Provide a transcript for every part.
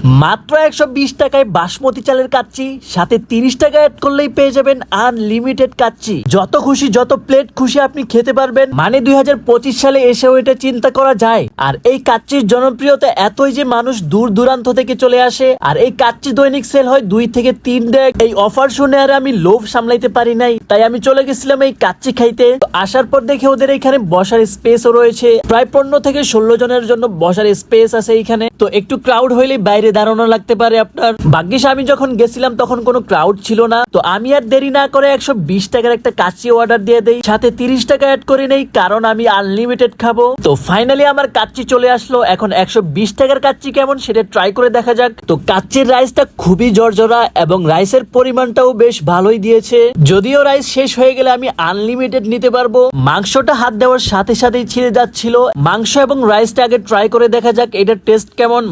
মাত্র 120 টাকায় বাসমতি চালের কাচ্চি, সাথে 30 টাকা অ্যাড করলেই পেয়ে যাবেন আনলিমিটেড কাচ্চি। যত খুশি যত প্লেট খুশি আপনি খেতে পারবেন। মানে 2025 সালে এসেও এটা চিন্তা করা যায়। আর এই কাচ্চির জনপ্রিয়তা এতই যে মানুষ দূর দূরান্ত থেকে চলে আসে। আর এই কাচ্চি দৈনিক সেল হয় 2 থেকে 3 ডেক। এই অফার শুনে আর আমি লোভ সামলাইতে পারি নাই, তাই আমি চলে গেছিলাম এই কাচ্চি খাইতে। তো আসার পর দেখে ওদের এখানে বসার স্পেসও রয়েছে, প্রায় 15 থেকে 16 জনের জন্য বসার স্পেস আছে এইখানে। তো একটু ক্রাউড হইলে বাইরে দাঁড়ানো লাগতে পারে আপনার। ভাগ্যিস আমি যখন গেছিলাম তখন কোনো ক্রাউড ছিল না। তো আমি আর দেরি না করে 120 টাকার একটা কাচ্চি অর্ডার দিয়ে দেই, সাথে 30 টাকা অ্যাড করে নেই, কারণ আমি আনলিমিটেড খাবো। তো ফাইনালি আমার কাচ্চি চলে আসলো। এখন 120 টাকার কাচ্চি কেমন সেটা ট্রাই করে দেখা যাক। তো কাচ্চির রাইসটা খুবই জর্জরা এবং রাইসের পরিমাণটাও বেশ ভালোই দিয়েছে। যদিও রাইস শেষ হয়ে গেলে আমি আনলিমিটেড নিতে পারবো। মাংসটা হাত দেওয়ার সাথে সাথেই ছিঁড়ে যাচ্ছিল। মাংস এবং রাইসটা আগে ট্রাই করে দেখা যাক এটার টেস্ট কেমন।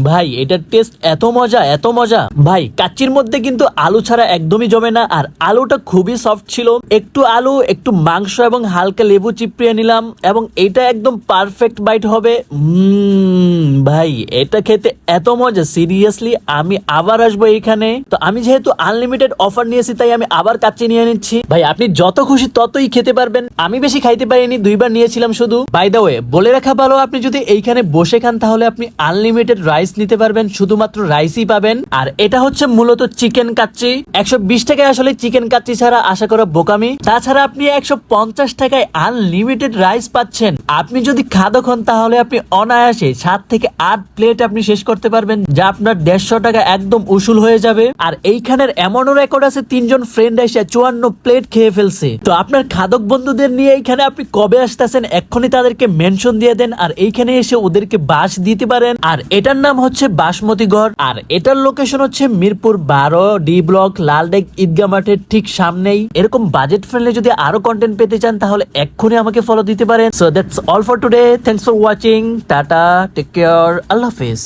ভাই এটার টেস্ট এত মজা এত মজা। ভাই কাচ্চির মধ্যে কিন্তু আলু ছাড়া একদমই জমে না, আর আলুটা খুবই সফট ছিল। একটু আলু একটু মাংস এবং হালকা লেবু চিপড়িয়ে নিলাম, এবং এটা একদম পারফেক্ট বাইট হবে। ভাই এটা খেতে এত মজা, সিরিয়াসলি আমি আবার আসবো এইখানে। তো আমি যেহেতু আনলিমিটেড অফার নিয়েছি তাই আমি আবার কাচ্চি নিয়ে নিচ্ছি। ভাই আপনি যত খুশি ততই খেতে পারবেন। আমি বেশি খাইতে পারিনি, 2বার নিয়েছিলাম শুধু। বাই দ্য ওয়ে বলে রাখা ভালো, আপনি যদি এইখানে বসে খান তাহলে আপনি আনলিমিটেড রাইস নিতে পারবেন, শুধুমাত্র রাইসই পাবেন। আর এটা হচ্ছে মূলত চিকেন কাচ্চি। 120 টাকায় আসলে চিকেন কাচ্চি ছাড়া আশা করা বোকামি। তাছাড়া আপনি 150 টাকায় আনলিমিটেড রাইস পাচ্ছেন। আপনি যদি খাদক হন তাহলে আপনি অনায়াসে 7 থেকে 8 প্লেট আপনি শেষ করতে পারবেন, যা আপনার 150 টাকা একদম উসুল হয়ে যাবে। আর এইখানের এমনও রেকর্ড আছে 3 জন ফ্রেন্ড এসে 54 প্লেট খেয়ে ফেলছে। তো আপনার খাদক বন্ধুদের নিয়ে এইখানে আপনি কবে আসতেছেন এক্ষুনি তাদেরকে মেনশন দিয়ে দেন, আর এইখানে এসে ওদেরকে বাস দিতে পারেন। আর এটার নাম হচ্ছে বাসমতি ঘর, আর এটার লোকেশন হচ্ছে মিরপুর 12 ডি ব্লক, লালডেক ঈদগাহ মাঠের ঠিক সামনেই। এরকম বাজেট ফ্রেন্ডলি যদি আরো কন্টেন্ট পেতে চান তাহলে এক্ষুনি আমাকে ফলো দিতে পারেন। So that's all for today, thanks for watching, tata, take care, আল্লাহ হাফেজ।